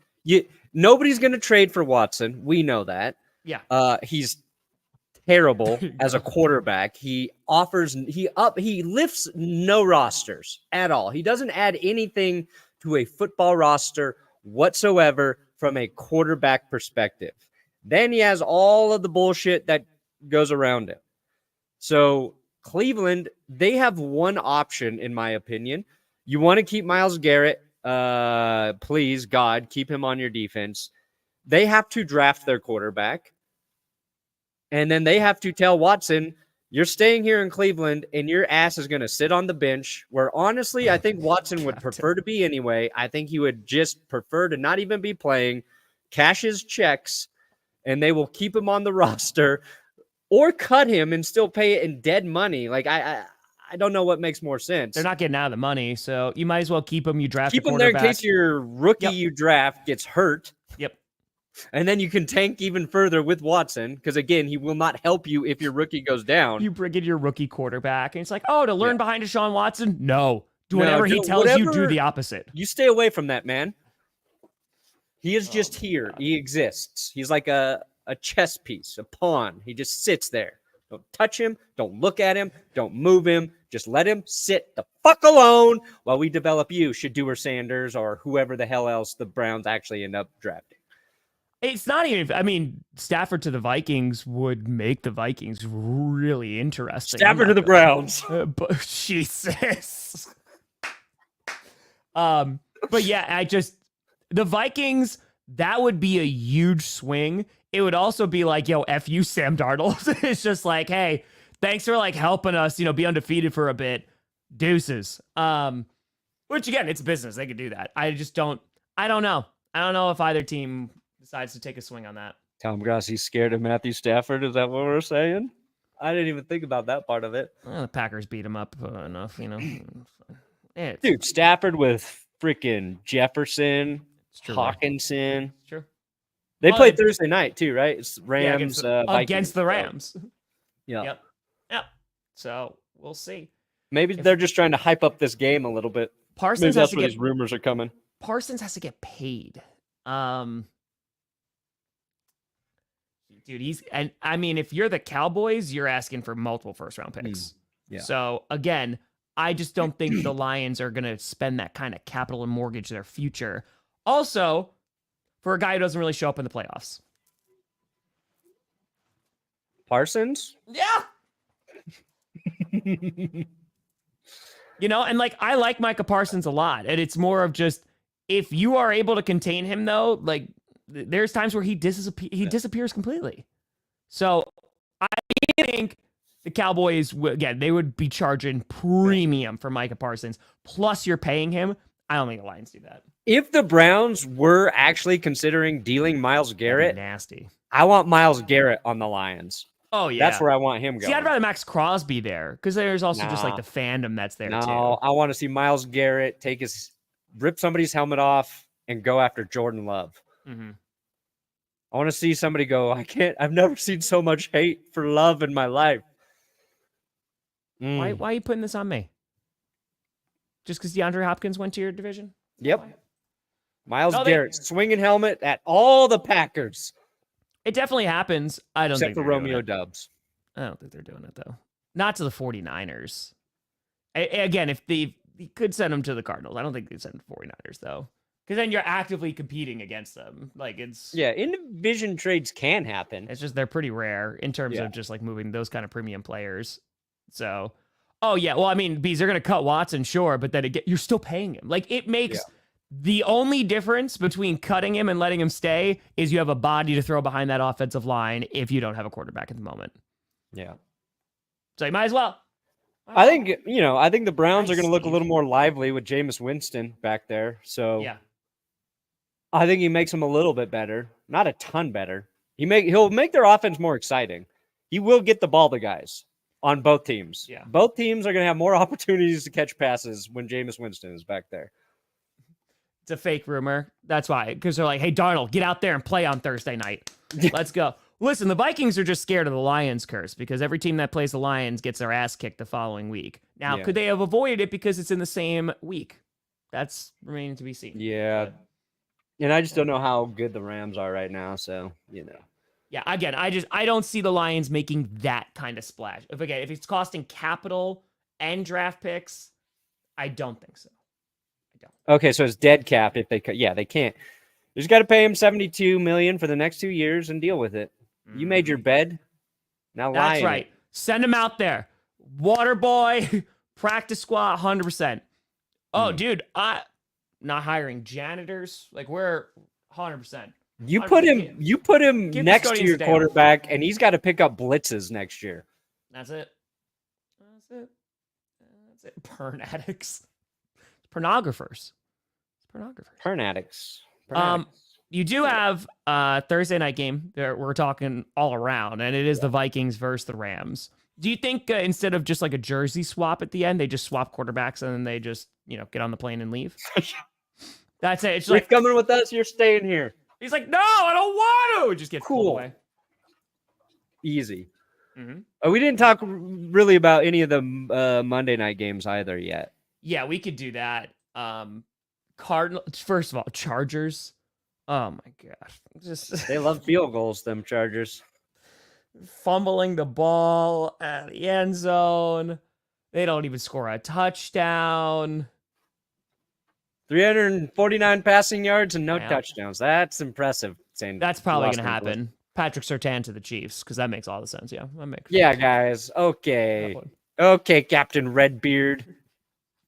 nobody's going to trade for Watson. We know that. Yeah. He's terrible as a quarterback. He lifts no rosters at all. He doesn't add anything to a football roster whatsoever from a quarterback perspective. Then he has all of the bullshit that goes around him. So Cleveland, they have one option, in my opinion. You want to keep Myles Garrett, please, God, keep him on your defense. They have to draft their quarterback. And then they have to tell Watson, you're staying here in Cleveland and your ass is going to sit on the bench, where honestly, I think Watson would prefer to be anyway. I think he would just prefer to not even be playing, cash his checks, and they will keep him on the roster or cut him and still pay it in dead money. Like, I don't know what makes more sense. They're not getting out of the money, so you might as well keep him. You draft Keep a him there quarterback. in case your rookie you draft gets hurt. Yep. And then you can tank even further with Watson, because, again, he will not help you if your rookie goes down. You bring in your rookie quarterback, and it's like, to learn behind Deshaun Watson? No. Do whatever he tells you, do the opposite. You stay away from that, man. He is just here. God. He exists. He's like a chess piece, a pawn. He just sits there. Don't touch him. Don't look at him. Don't move him. Just let him sit the fuck alone while we develop you, Shedeur Sanders, or whoever the hell else the Browns actually end up drafting. It's not even, Stafford to the Vikings would make the Vikings really interesting. Stafford to the Browns. But Jesus. But yeah, the Vikings, that would be a huge swing. It would also be like, F you, Sam Darnold. It's just like, hey, thanks for like helping us, be undefeated for a bit. Deuces. Which again, it's business. They could do that. I don't know. I don't know if either team decides to take a swing on that. Tom Grossi's scared of Matthew Stafford. Is that what we're saying? I didn't even think about that part of it. Well, the Packers beat him up enough, Dude, Stafford with freaking Jefferson, Hawkinson. It's true. They play Thursday night too, right? It's Rams against the Rams. Yeah. Yep. So we'll see. Maybe they're just trying to hype up this game a little bit. Parsons Maybe that's where these rumors are coming. Parsons has to get paid. Dude, if you're the Cowboys, you're asking for multiple first-round picks. Yeah. So again, I just don't think the Lions are going to spend that kind of capital and mortgage their future. Also, for a guy who doesn't really show up in the playoffs. Parsons? Yeah. And like, I like Micah Parsons a lot. And it's more of just, if you are able to contain him, though, like, there's times where he disappears completely. So I think the Cowboys, again, they would be charging premium for Micah Parsons. Plus, you're paying him. I don't think the Lions do that. If the Browns were actually considering dealing Myles Garrett, nasty. I want Myles Garrett on the Lions. Oh, yeah. That's where I want him going. See, I'd rather Max Crosby there, because there's also just like the fandom that's there, too. I want to see Myles Garrett rip somebody's helmet off and go after Jordan Love. Mm-hmm. I want to see somebody go, I've never seen so much hate for Love in my life. Why are you putting this on me? Just because DeAndre Hopkins went to your division? Yep. Why? Miles Garrett swinging helmet at all the Packers. It definitely happens. I don't Except think for Romeo Dubs. I don't think they're doing it, though. Not to the 49ers. Again, if he could send them to the Cardinals. I don't think they'd send them to the 49ers, though. Because then you're actively competing against them. Yeah, in-division trades can happen. It's just they're pretty rare in terms of just like moving those kind of premium players. So, oh yeah, well, I mean, they're going to cut Watson, sure, but then you're still paying him. Like, it makes the only difference between cutting him and letting him stay is you have a body to throw behind that offensive line if you don't have a quarterback at the moment. Yeah. So you might as well. I think the Browns are going to look a little more lively with Jameis Winston back there. So yeah, I think he makes them a little bit better, not a ton better. He'll make their offense more exciting. He will get the ball to guys on both teams. Yeah. Both teams are going to have more opportunities to catch passes when Jameis Winston is back there. It's a fake rumor. That's why. Because they're like, hey, Darnold, get out there and play on Thursday night. Let's go. Listen, the Vikings are just scared of the Lions curse because every team that plays the Lions gets their ass kicked the following week. Now, could they have avoided it because it's in the same week? That's remaining to be seen. Yeah. And I just don't know how good the Rams are right now. So, Yeah, again, I don't see the Lions making that kind of splash. If it's costing capital and draft picks, I don't think so. Okay, so it's dead cap if they they can't. You just got to pay him $72 million for the next 2 years and deal with it. You made your bed. Now lie. That's right. Send him out there. Water boy, practice squad, 100%. Oh, dude, not hiring janitors. Like, we're 100%. You put him next to your quarterback, and he's got to pick up blitzes next year. That's it. Porn addicts. Pornographers. Pernatics. You do have a Thursday night game that we're talking all around, and it is the Vikings versus the Rams. Do you think instead of just like a jersey swap at the end, they just swap quarterbacks and then they just, get on the plane and leave? That's it. It's You're like, coming with us. You're staying here. He's like, no, I don't want to. Just get pulled away. Easy. Mm-hmm. We didn't talk really about any of the Monday night games either yet. Yeah, we could do that. Cardinals. First of all, Chargers. Oh my gosh, They love field goals. Them Chargers fumbling the ball at the end zone. They don't even score a touchdown. 349 passing yards and no touchdowns. That's impressive. That's probably going to happen. Patrick Surtain to the Chiefs, because that makes all the sense. Yeah, that makes sense. Guys. Okay, Captain Redbeard.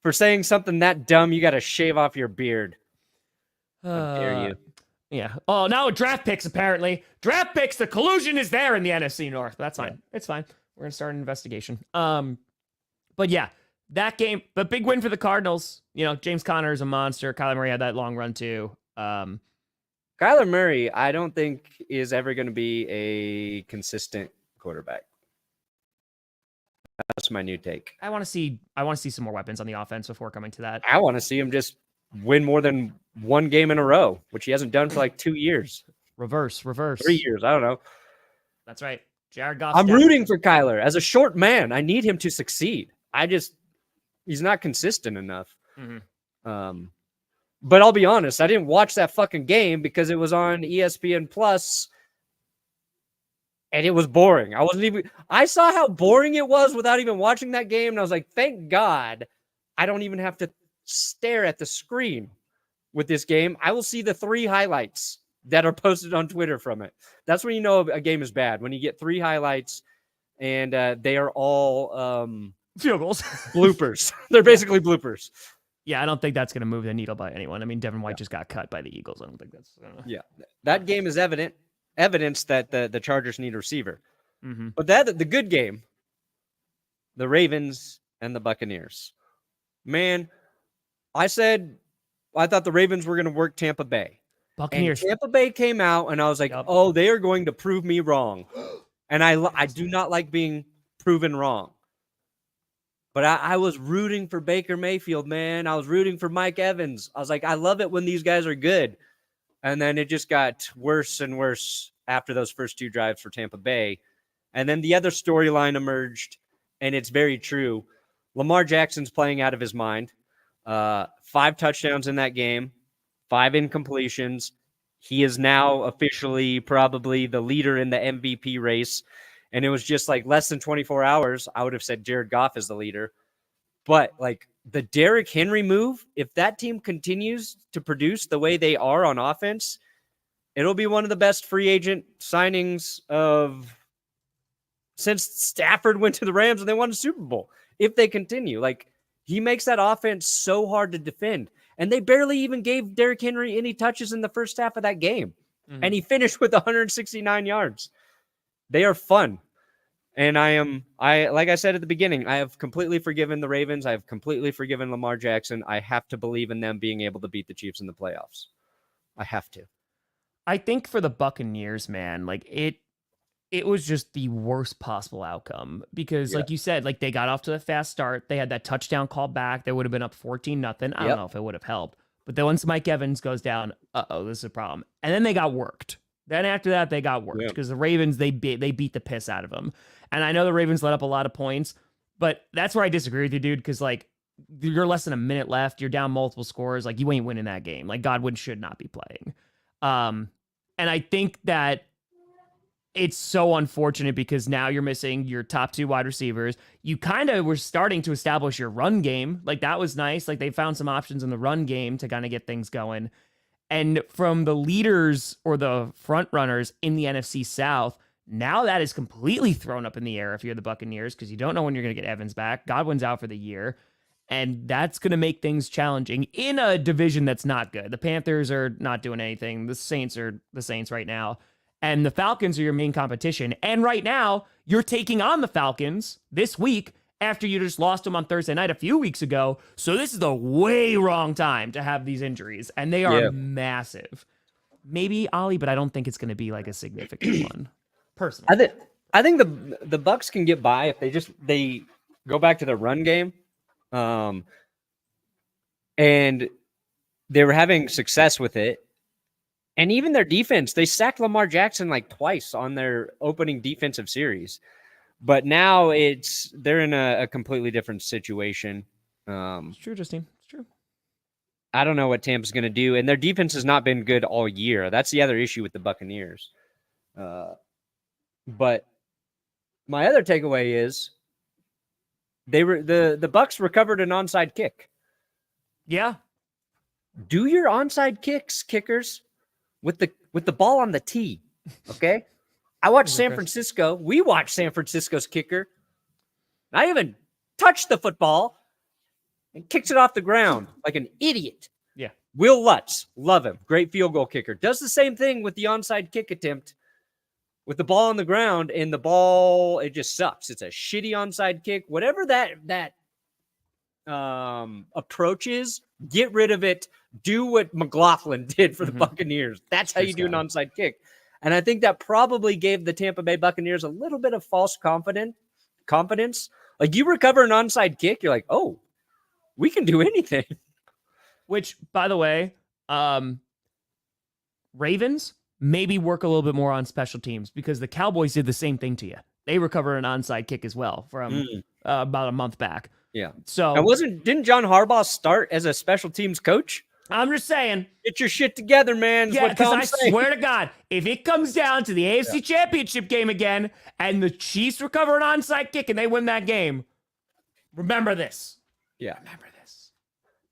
For saying something that dumb, you got to shave off your beard. How dare you? Yeah. Oh, now draft picks, apparently. Draft picks, the collusion is there in the NFC North. That's fine. Yeah. It's fine. We're going to start an investigation. But yeah, that game, but big win for the Cardinals. James Conner is a monster. Kyler Murray had that long run too. Kyler Murray, I don't think is ever going to be a consistent quarterback. That's my new take. I want to see some more weapons on the offense before coming to that. I want to see him just win more than one game in a row, which he hasn't done for like 2 years. Reverse. 3 years. I don't know. That's right. Jared Goff. I'm rooting for Kyler. As a short man, I need him to succeed. He's not consistent enough. Mm-hmm. But I'll be honest, I didn't watch that fucking game because it was on ESPN Plus. And it was boring. I saw how boring it was without even watching that game. And I was like, thank God I don't even have to stare at the screen with this game. I will see the 3 highlights that are posted on Twitter from it. That's when you know a game is bad. When you get 3 highlights and they are all field goals. Bloopers. They're basically bloopers. Yeah, I don't think that's going to move the needle by anyone. I mean, Devin White just got cut by the Eagles. I don't think that's... That game is evidence that the Chargers need a receiver. Mm-hmm. But the good game, the Ravens and the Buccaneers. Man, I thought the Ravens were going to work Tampa Bay. Buccaneers. And Tampa Bay came out, and I was like, oh, they are going to prove me wrong. And I do not like being proven wrong. But I was rooting for Baker Mayfield, man. I was rooting for Mike Evans. I was like, I love it when these guys are good. And then it just got worse and worse after those first 2 drives for Tampa Bay. And then the other storyline emerged, and it's very true. Lamar Jackson's playing out of his mind. 5 touchdowns in that game, 5 incompletions. He is now officially probably the leader in the MVP race. And it was just like less than 24 hours. I would have said Jared Goff is the leader. But like the Derrick Henry move, if that team continues to produce the way they are on offense, it'll be one of the best free agent signings of since Stafford went to the Rams and they won a Super Bowl. If they continue, like he makes that offense so hard to defend. And they barely even gave Derrick Henry any touches in the first half of that game. Mm-hmm. And he finished with 169 yards. They are fun. And like I said at the beginning, I have completely forgiven the Ravens. I have completely forgiven Lamar Jackson. I have to believe in them being able to beat the Chiefs in the playoffs. I have to. I think for the Buccaneers, man, like it was just the worst possible outcome because like you said, like they got off to a fast start. They had that touchdown call back. They would have been up 14-0. I don't know if it would have helped. But then once Mike Evans goes down, this is a problem. And then they got worked. Then after that, they got worked because the Ravens, they beat the piss out of them. And I know the Ravens let up a lot of points, but that's where I disagree with you, dude, because like you're less than a minute left. You're down multiple scores. Like you ain't winning that game. Like Godwin should not be playing. And I think that it's so unfortunate because now you're missing your top 2 wide receivers. You kind of were starting to establish your run game. Like that was nice. Like they found some options in the run game to kind of get things going. And from the leaders or the front runners in the NFC South, now that is completely thrown up in the air if you're the Buccaneers because you don't know when you're going to get Evans back. Godwin's out for the year. And that's going to make things challenging in a division that's not good. The Panthers are not doing anything. The Saints are the Saints right now. And the Falcons are your main competition. And right now, you're taking on the Falcons this week after you just lost them on Thursday night a few weeks ago. So this is the way wrong time to have these injuries. And they are massive. Maybe Ollie, but I don't think it's going to be like a significant one. Personally. I think the Bucs can get by if they go back to the run game. And they were having success with it. And even their defense, they sacked Lamar Jackson like twice on their opening defensive series. But now they're in a completely different situation. It's true, Justine. It's true. I don't know what Tampa's going to do. And their defense has not been good all year. That's the other issue with the Buccaneers. But my other takeaway is the Bucs recovered an onside kick. Yeah. Do your onside kickers with the ball on the tee. Okay. I watched San Francisco. We watched San Francisco's kicker. Not even touched the football and kicks it off the ground like an idiot. Yeah. Will Lutz, love him. Great field goal kicker. Does the same thing with the onside kick attempt with the ball on the ground, and the ball, it just sucks. It's a shitty onside kick. Whatever that approach is, get rid of it. Do what McLaughlin did for the Buccaneers. That's how you do an onside kick. And I think that probably gave the Tampa Bay Buccaneers a little bit of false confidence. Like you recover an onside kick, you're like, oh, we can do anything. Which, by the way, Ravens maybe work a little bit more on special teams because the Cowboys did the same thing to you. They recovered an onside kick as well from about a month back. Yeah. So didn't John Harbaugh start as a special teams coach? I'm just saying. Get your shit together, man. Yeah, because I swear to God, if it comes down to the AFC Championship game again and the Chiefs recover an onside kick and they win that game, remember this. Yeah. Remember this.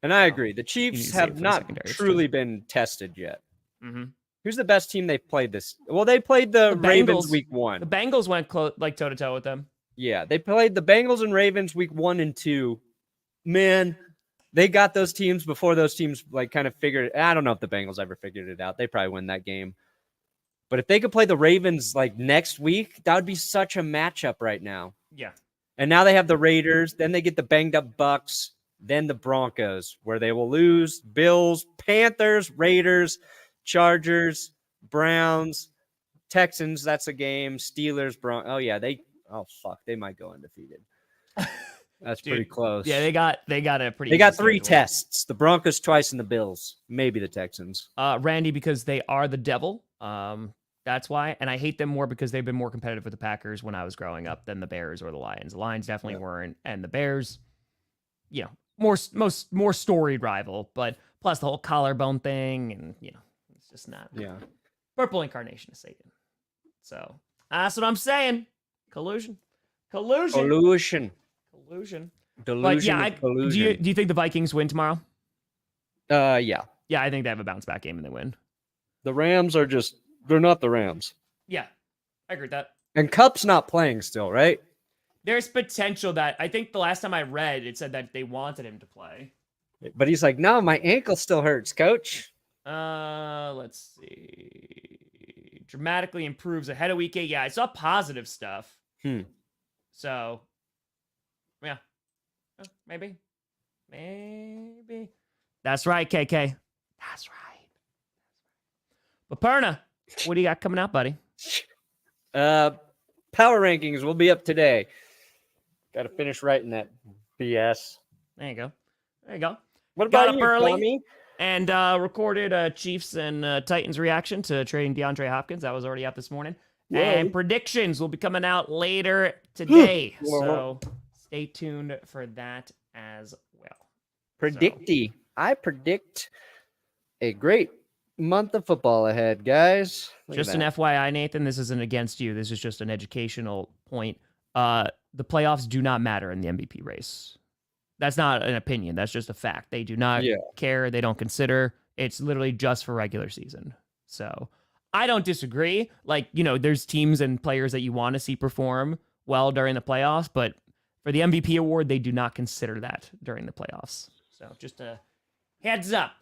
And I agree. The Chiefs have not truly been tested yet. Mm-hmm. Who's the best team they've played this? Well, they played the Ravens week 1. The Bengals went toe-to-toe with them. Yeah, they played the Bengals and Ravens week 1 and 2. Man, they got those teams before those teams like kind of figured. I don't know if the Bengals ever figured it out. They probably win that game. But if they could play the Ravens like next week, that would be such a matchup right now. Yeah. And now they have the Raiders. Then they get the banged up Bucs. Then the Broncos, where they will lose. Bills, Panthers, Raiders, Chargers, Browns, Texans. That's a game. Steelers, Broncos. Oh yeah, they might go undefeated. That's pretty close. Yeah, they got a pretty. They got 3 tests: the Broncos twice and the Bills, maybe the Texans. Randy, because they are the devil. That's why. And I hate them more because they've been more competitive with the Packers when I was growing up than the Bears or the Lions. The Lions definitely weren't. And the Bears, more storied rival. But plus the whole collarbone thing. And, it's just not. Yeah. Purple incarnation of Satan. So that's what I'm saying. Collusion. But yeah, do you think the Vikings win tomorrow? Yeah. Yeah, I think they have a bounce back game and they win. The Rams they're not the Rams. Yeah, I agree with that. And Kupp's not playing still, right? There's potential that I think the last time I read, it said that they wanted him to play. But he's like, no, my ankle still hurts, coach. Let's see. Dramatically improves ahead of week 8. Yeah, I saw positive stuff. So, yeah. Maybe. That's right, KK. That's right. But Perna, what do you got coming out, buddy? Power rankings will be up today. Got to finish writing that BS. There you go. What about Got up you, early Tommy? and recorded Chiefs and Titans reaction to trading DeAndre Hopkins. That was already out this morning. Whoa. And predictions will be coming out later today. So stay tuned for that as well. I predict a great month of football ahead, guys. Just an FYI, Nathan, this isn't against you. This is just an educational point. The playoffs do not matter in the MVP race. That's not an opinion. That's just a fact. They do not care. They don't consider. It's literally just for regular season. So I don't disagree. Like, there's teams and players that you want to see perform well during the playoffs, but for the MVP award, they do not consider that during the playoffs. So just a heads up.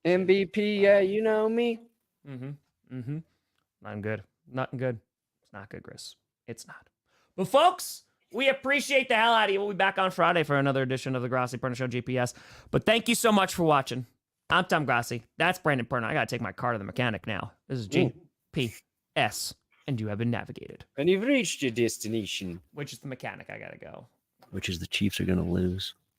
MVP, yeah, you know me. Not good. It's not good, Chris. It's not. But folks, we appreciate the hell out of you. We'll be back on Friday for another edition of the Grossi Perna Show GPS. But thank you so much for watching. I'm Tom Grossi. That's Brandon Perna. I got to take my car to the mechanic now. This is GPS, and you have been navigated. And you've reached your destination. Which is the mechanic. I got to go. Which is the Chiefs are going to lose.